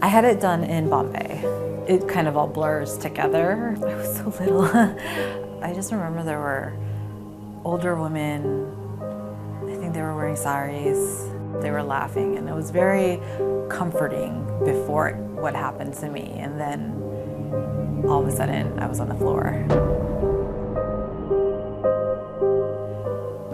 I had it done in Bombay. It kind of all blurs together. I was so little. I just remember there were older women, I think they were wearing saris, they were laughing, and it was very comforting before what happened to me, and then all of a sudden I was on the floor.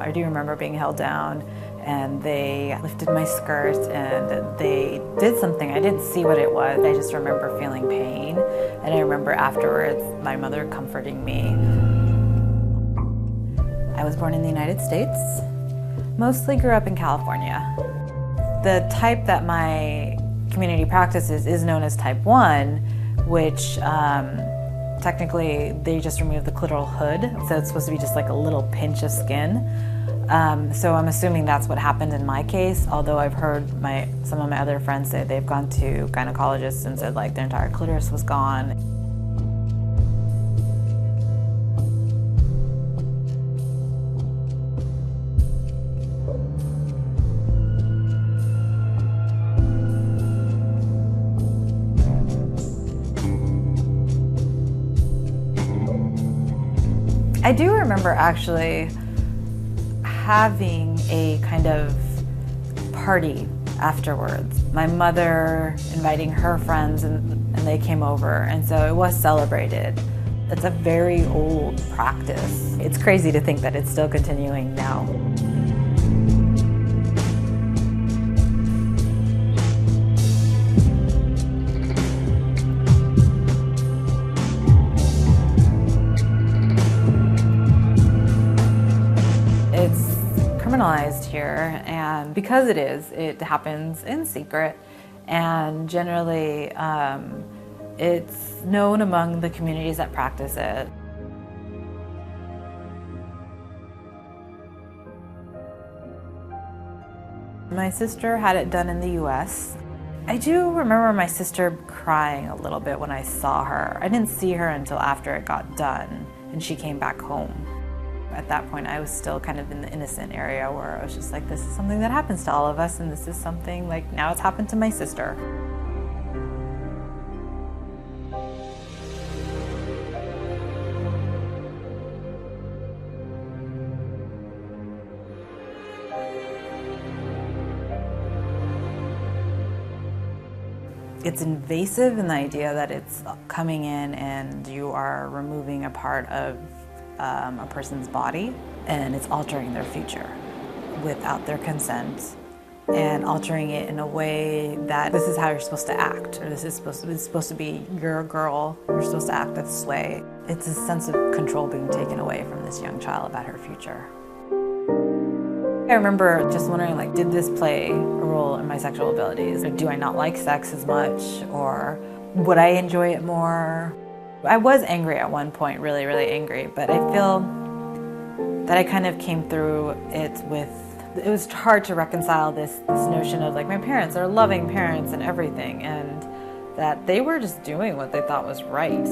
I do remember being held down and they lifted my skirt and they did something. I didn't see what it was. I just remember feeling pain, and I remember afterwards my mother comforting me. I was born in the United States, mostly grew up in California. The type that my community practices is known as type 1, which technically they just remove the clitoral hood, so it's supposed to be just like a little pinch of skin. So I'm assuming that's what happened in my case, although I've heard some of my other friends say they've gone to gynecologists and said like their entire clitoris was gone. I do remember actually having a kind of party afterwards. My mother inviting her friends and they came over, and so it was celebrated. It's a very old practice. It's crazy to think that it's still continuing now. It's criminalized here, and because it happens in secret, and generally it's known among the communities that practice it. My sister had it done in the US. I do remember my sister crying a little bit when I saw her. I didn't see her until after it got done and she came back home. At that point, I was still kind of in the innocent area where I was just like, this is something that happens to all of us, and this is something like, now it's happened to my sister. It's invasive in the idea that it's coming in and you are removing a part of a person's body, and it's altering their future without their consent, and altering it in a way that this is how you're supposed to act, or it's supposed to be, you're a girl, you're supposed to act this way. It's a sense of control being taken away from this young child about her future. I remember just wondering, like, did this play a role in my sexual abilities? Or do I not like sex as much? Or would I enjoy it more? I was angry at one point, really, really angry, but I feel that I kind of came through it with, it was hard to reconcile this notion of like my parents are loving parents and everything, and that they were just doing what they thought was right.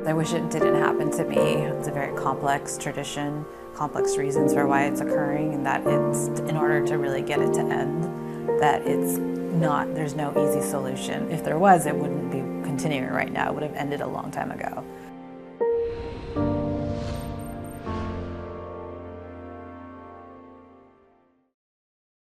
I wish it didn't happen to me. It's a very complex tradition, complex reasons for why it's occurring, and that it's, in order to really get it to end, that it's not, there's no easy solution. If there was, it wouldn't be continuing right now. It would have ended a long time ago.